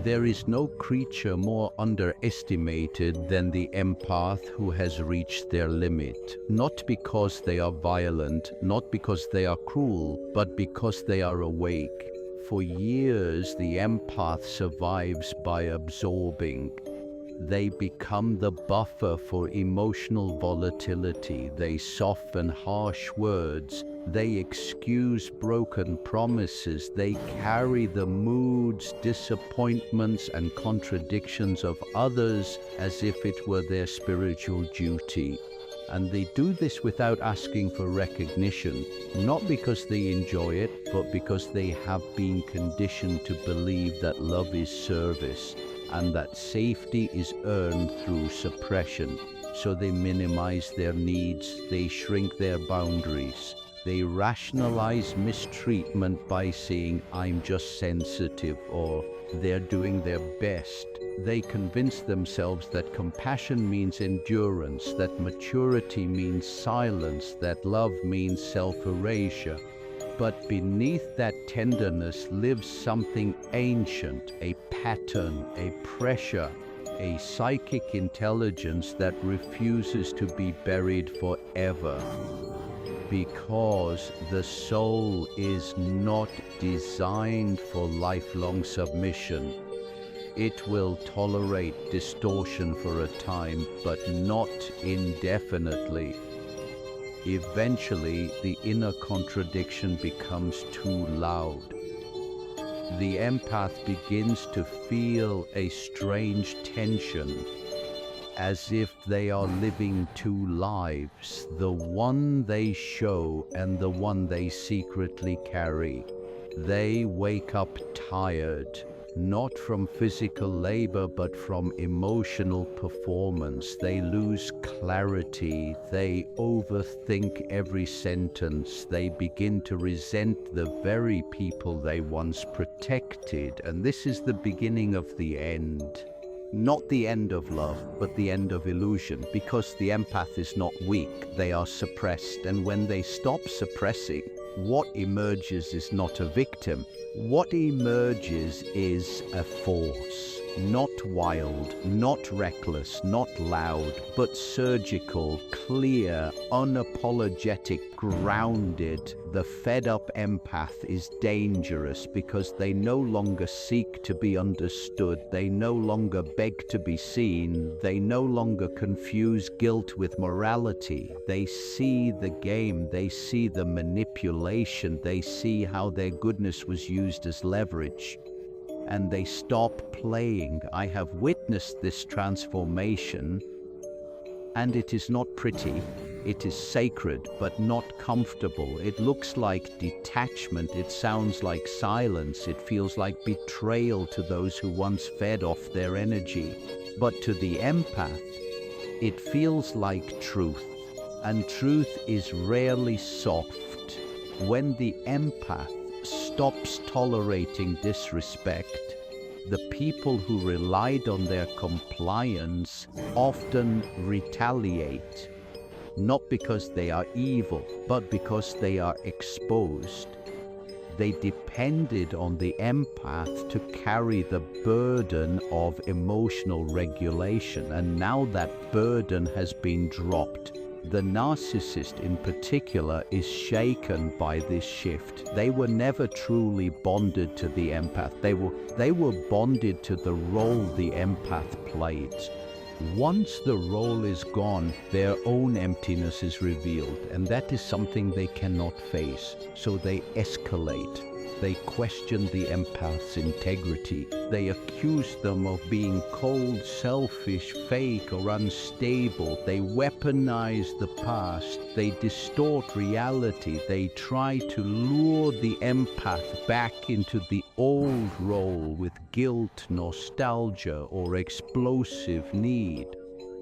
There is no creature more underestimated than the empath who has reached their limit, not because they are violent, not because they are cruel, but because they are awake. For years, the empath survives by absorbing. They become the buffer for emotional volatility. They soften harsh words. They excuse broken promises. They carry the moods, disappointments, and contradictions of others as if it were their spiritual duty. And they do this without asking for recognition, not because they enjoy it, but because they have been conditioned to believe that love is service, and that safety is earned through suppression. So they minimize their needs, they shrink their boundaries, they rationalize mistreatment by saying, "I'm just sensitive," or "they're doing their best." They convince themselves that compassion means endurance, that maturity means silence, that love means self-erasure. But beneath that tenderness lives something ancient, a pattern, a pressure, a psychic intelligence that refuses to be buried forever. Because the soul is not designed for lifelong submission. It will tolerate distortion for a time, but not indefinitely. Eventually, the inner contradiction becomes too loud. The empath begins to feel a strange tension, as if they are living two lives, the one they show and the one they secretly carry. They wake up tired, not from physical labor, but from emotional performance. They lose clarity. They overthink every sentence. They begin to resent the very people they once protected. And this is the beginning of the end. Not the end of love, but the end of illusion, because the empath is not weak, they are suppressed. And when they stop suppressing, what emerges is not a victim. What emerges is a force, not wild, not reckless, not loud, but surgical, clear, unapologetic, grounded. The fed-up empath is dangerous because they no longer seek to be understood. They no longer beg to be seen. They no longer confuse guilt with morality. They see the game. They see the manipulation. They see how their goodness was used as leverage. And they stop playing. I have witnessed this transformation, and it is not pretty. It is sacred, but not comfortable. It looks like detachment. It sounds like silence. It feels like betrayal to those who once fed off their energy. But to the empath, it feels like truth. And truth is rarely soft. When the empath stops tolerating disrespect, the people who relied on their compliance often retaliate, not because they are evil, but because they are exposed. They depended on the empath to carry the burden of emotional regulation, and now that burden has been dropped. The narcissist in particular is shaken by this shift. They were never truly bonded to the empath. They were bonded to the role the empath played. Once the role is gone, their own emptiness is revealed, and that is something they cannot face. So they escalate. They question the empath's integrity. They accuse them of being cold, selfish, fake, or unstable. They weaponize the past. They distort reality. They try to lure the empath back into the old role with guilt, nostalgia, or explosive need.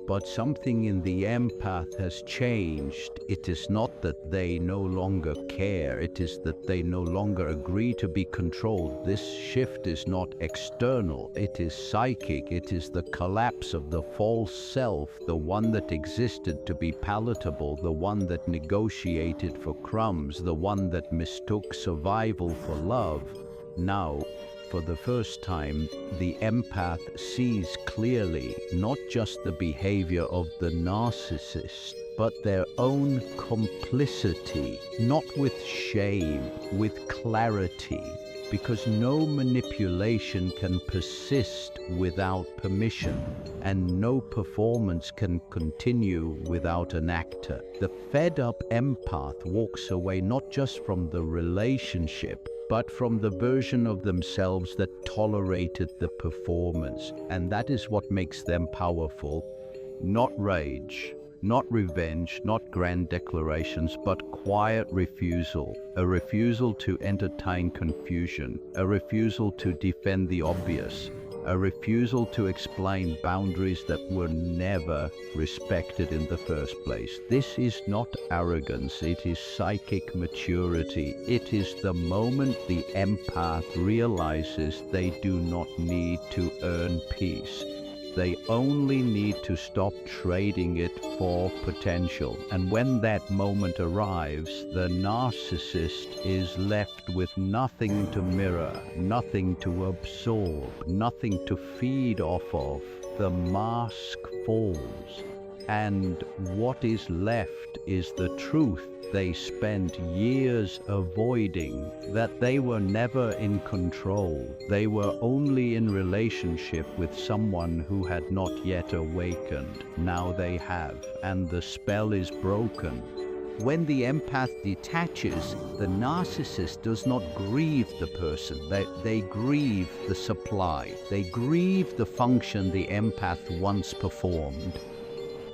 But something in the empath has changed. It is not that they no longer care, it is that they no longer agree to be controlled. This shift is not external, it is psychic. It is the collapse of the false self, the one that existed to be palatable, the one that negotiated for crumbs, the one that mistook survival for love. Now, For the first time, the empath sees clearly not just the behavior of the narcissist, but their own complicity, not with shame, with clarity, because no manipulation can persist without permission, and no performance can continue without an actor. The fed-up empath walks away not just from the relationship, but from the version of themselves that tolerated the performance. And that is what makes them powerful. Not rage, not revenge, not grand declarations, but quiet refusal. A refusal to entertain confusion, a refusal to defend the obvious, a refusal to explain boundaries that were never respected in the first place. This is not arrogance, it is psychic maturity. It is the moment the empath realizes they do not need to earn peace. They only need to stop trading it for potential. And when that moment arrives, the narcissist is left with nothing to mirror, nothing to absorb, nothing to feed off of. The mask falls, and what is left is the truth they spent years avoiding, that they were never in control. They were only in relationship with someone who had not yet awakened. Now they have, and the spell is broken. When the empath detaches, the narcissist does not grieve the person. They grieve the supply. They grieve the function the empath once performed.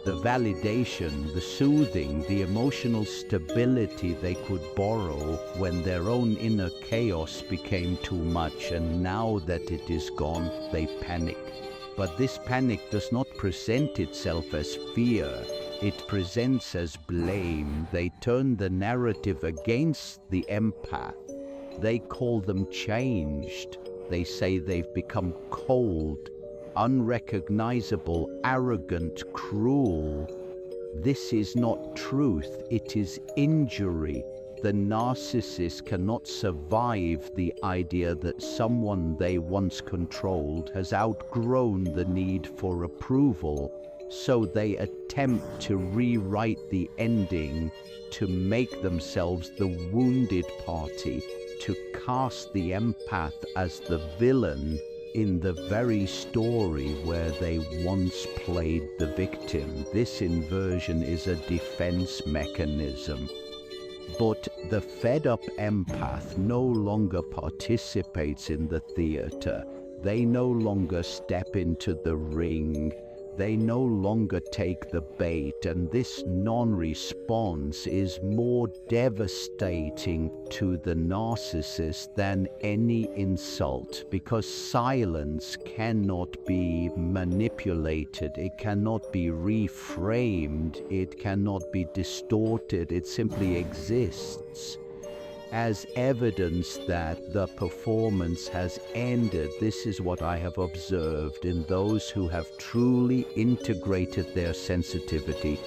The validation, the soothing, the emotional stability they could borrow when their own inner chaos became too much, and now that it is gone, they panic. But this panic does not present itself as fear, it presents as blame. They turn the narrative against the empath. They call them changed. They say they've become cold, unrecognizable, arrogant, cruel. This is not truth, it is injury. The narcissist cannot survive the idea that someone they once controlled has outgrown the need for approval, so they attempt to rewrite the ending, to make themselves the wounded party, to cast the empath as the villain in the very story where they once played the victim. This inversion is a defense mechanism. But the fed-up empath no longer participates in the theater. They no longer step into the ring. They no longer take the bait, and this non-response is more devastating to the narcissist than any insult, because silence cannot be manipulated, it cannot be reframed, it cannot be distorted, it simply exists as evidence that the performance has ended. This is what I have observed in those who have truly integrated their sensitivity.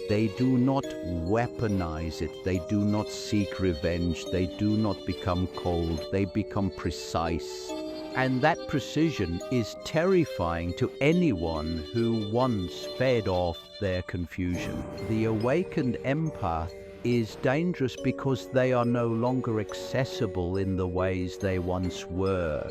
They do not weaponize it, they do not seek revenge, they do not become cold, they become precise. And that precision is terrifying to anyone who once fed off their confusion. The awakened empath is dangerous because they are no longer accessible in the ways they once were.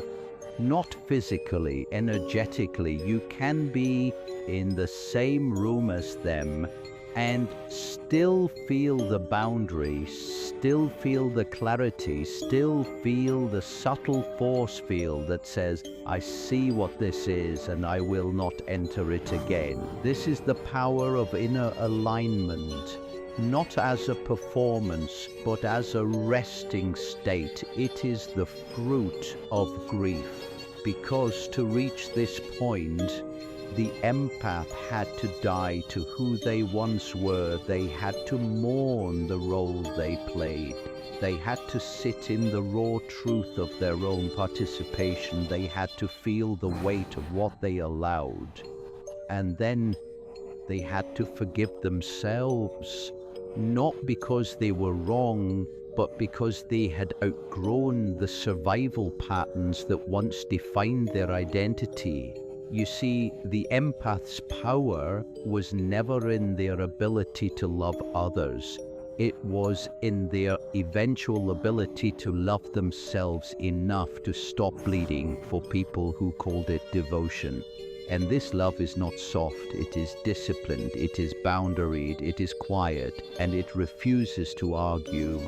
Not physically, energetically. You can be in the same room as them and still feel the boundary, still feel the clarity, still feel the subtle force field that says, I see what this is and I will not enter it again. This is the power of inner alignment. Not as a performance, but as a resting state. It is the fruit of grief. Because to reach this point, the empath had to die to who they once were. They had to mourn the role they played. They had to sit in the raw truth of their own participation. They had to feel the weight of what they allowed. And then they had to forgive themselves. Not because they were wrong, but because they had outgrown the survival patterns that once defined their identity. You see, the empath's power was never in their ability to love others. It was in their eventual ability to love themselves enough to stop bleeding for people who called it devotion. And this love is not soft, it is disciplined, it is boundaried, it is quiet, and it refuses to argue.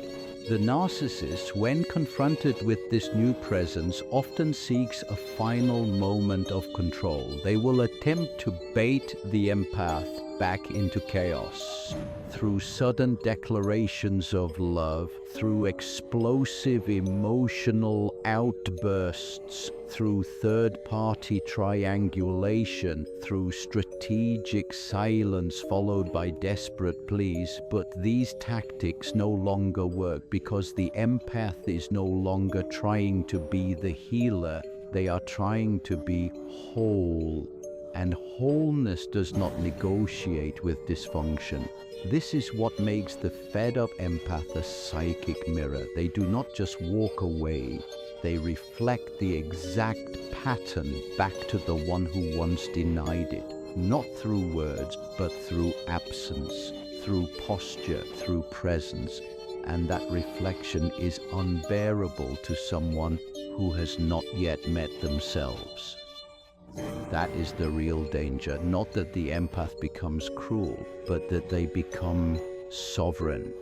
The narcissist, when confronted with this new presence, often seeks a final moment of control. They will attempt to bait the empath back into chaos through sudden declarations of love, through explosive emotional outbursts, through third-party triangulation, through strategic silence followed by desperate pleas. But these tactics no longer work because the empath is no longer trying to be the healer. They are trying to be whole. And wholeness does not negotiate with dysfunction. This is what makes the fed-up empath a psychic mirror. They do not just walk away. They reflect the exact pattern back to the one who once denied it. Not through words, but through absence, through posture, through presence. And that reflection is unbearable to someone who has not yet met themselves. That is the real danger. Not that the empath becomes cruel, but that they become sovereign.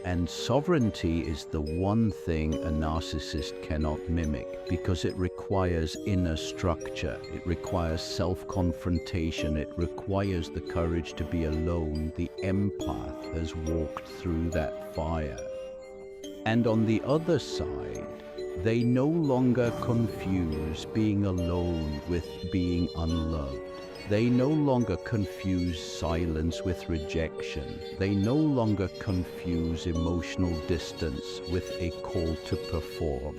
And sovereignty is the one thing a narcissist cannot mimic, because it requires inner structure, it requires self-confrontation, it requires the courage to be alone. The empath has walked through that fire. And on the other side, they no longer confuse being alone with being unloved. They no longer confuse silence with rejection. They no longer confuse emotional distance with a call to perform.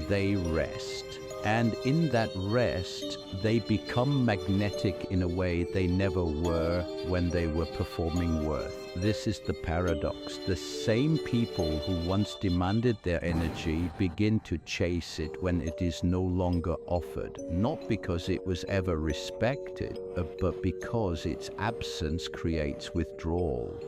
They rest. And in that rest, they become magnetic in a way they never were when they were performing worth. This is the paradox. The same people who once demanded their energy begin to chase it when it is no longer offered, not because it was ever respected, but because its absence creates withdrawal.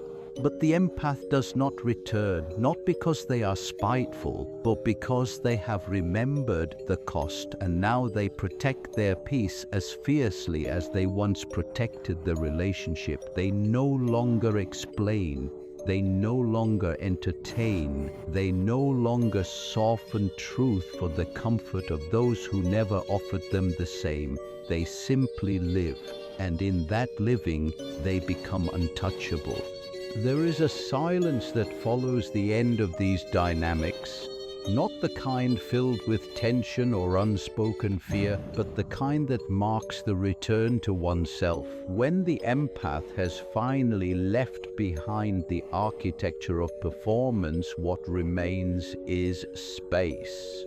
But the empath does not return, not because they are spiteful, but because they have remembered the cost, and now they protect their peace as fiercely as they once protected the relationship. They no longer explain, they no longer entertain, they no longer soften truth for the comfort of those who never offered them the same. They simply live, and in that living, they become untouchable. There is a silence that follows the end of these dynamics, not the kind filled with tension or unspoken fear, but the kind that marks the return to oneself. When the empath has finally left behind the architecture of performance, what remains is space.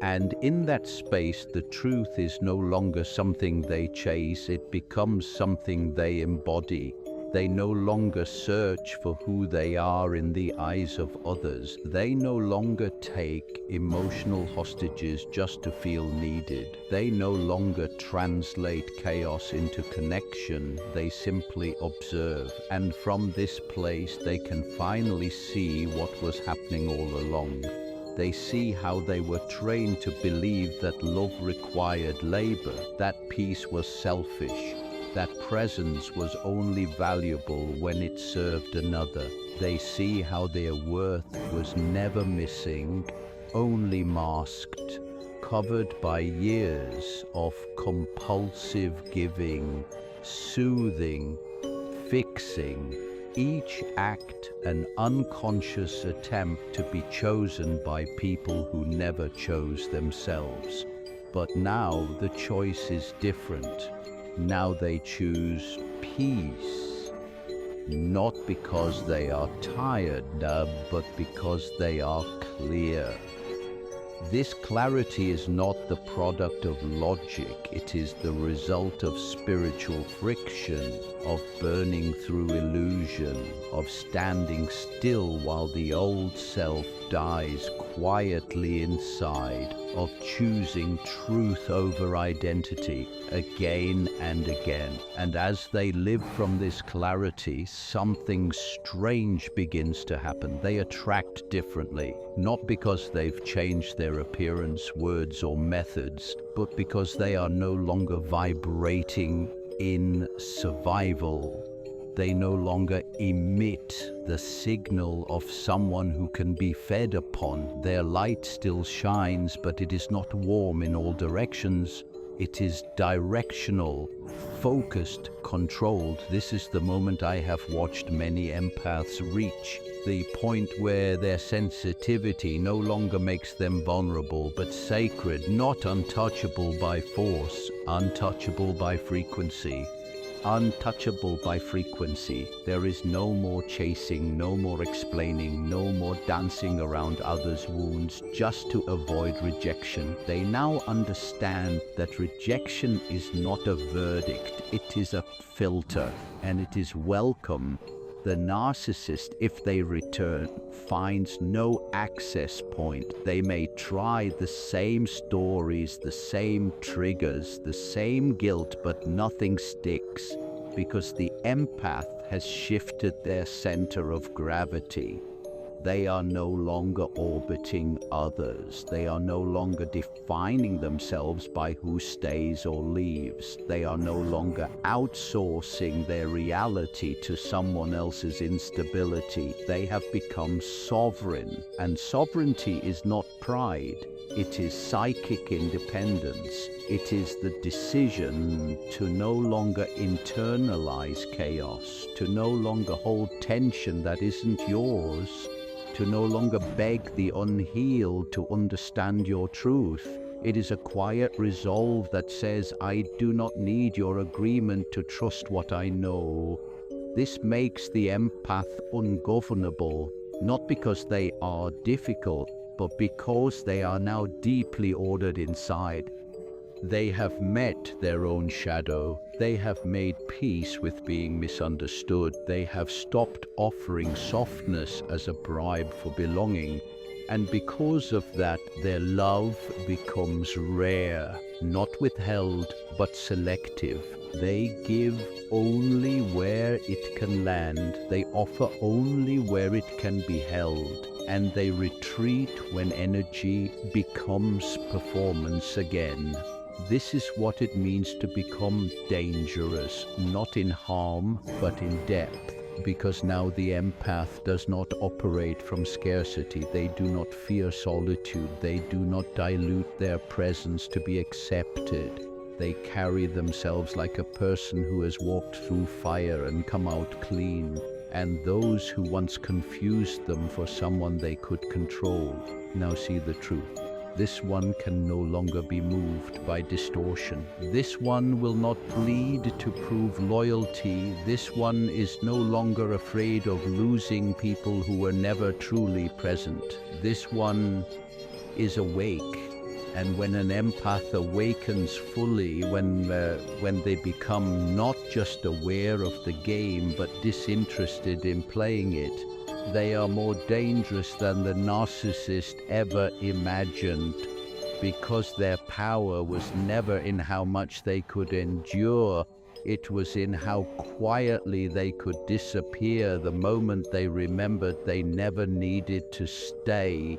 And in that space, the truth is no longer something they chase, it becomes something they embody. They no longer search for who they are in the eyes of others. They no longer take emotional hostages just to feel needed. They no longer translate chaos into connection. They simply observe. And from this place, they can finally see what was happening all along. They see how they were trained to believe that love required labor, that peace was selfish, that presence was only valuable when it served another. They see how their worth was never missing, only masked, covered by years of compulsive giving, soothing, fixing, each act an unconscious attempt to be chosen by people who never chose themselves. But now the choice is different. Now they choose peace, not because they are tired, but because they are clear. This clarity is not the product of logic, it is the result of spiritual friction, of burning through illusion, of standing still while the old self dies quietly inside, of choosing truth over identity again and again. And as they live from this clarity, something strange begins to happen. They attract differently, not because they've changed their appearance, words, or methods, but because they are no longer vibrating in survival. They no longer emit the signal of someone who can be fed upon. Their light still shines, but it is not warm in all directions. It is directional, focused, controlled. This is the moment I have watched many empaths reach, the point where their sensitivity no longer makes them vulnerable, but sacred, not untouchable by force, untouchable by frequency. Untouchable by frequency. There is no more chasing, no more explaining, no more dancing around others' wounds just to avoid rejection. They now understand that rejection is not a verdict, it is a filter, and it is welcome. The narcissist, if they return, finds no access point. They may try the same stories, the same triggers, the same guilt, but nothing sticks, because the empath has shifted their center of gravity. They are no longer orbiting others. They are no longer defining themselves by who stays or leaves. They are no longer outsourcing their reality to someone else's instability. They have become sovereign. And sovereignty is not pride. It is psychic independence. It is the decision to no longer internalize chaos, to no longer hold tension that isn't yours, to no longer beg the unhealed to understand your truth. It is a quiet resolve that says, I do not need your agreement to trust what I know. This makes the empath ungovernable, not because they are difficult, but because they are now deeply ordered inside. They have met their own shadow. They have made peace with being misunderstood. They have stopped offering softness as a bribe for belonging. And because of that, their love becomes rare, not withheld, but selective. They give only where it can land. They offer only where it can be held. And they retreat when energy becomes performance again. This is what it means to become dangerous, not in harm, but in depth. Because now the empath does not operate from scarcity. They do not fear solitude. They do not dilute their presence to be accepted. They carry themselves like a person who has walked through fire and come out clean. And those who once confused them for someone they could control now see the truth. This one can no longer be moved by distortion. This one will not plead to prove loyalty. This one is no longer afraid of losing people who were never truly present. This one is awake. And when an empath awakens fully, when they become not just aware of the game, but disinterested in playing it, they are more dangerous than the narcissist ever imagined, because their power was never in how much they could endure. It was in how quietly they could disappear the moment they remembered they never needed to stay.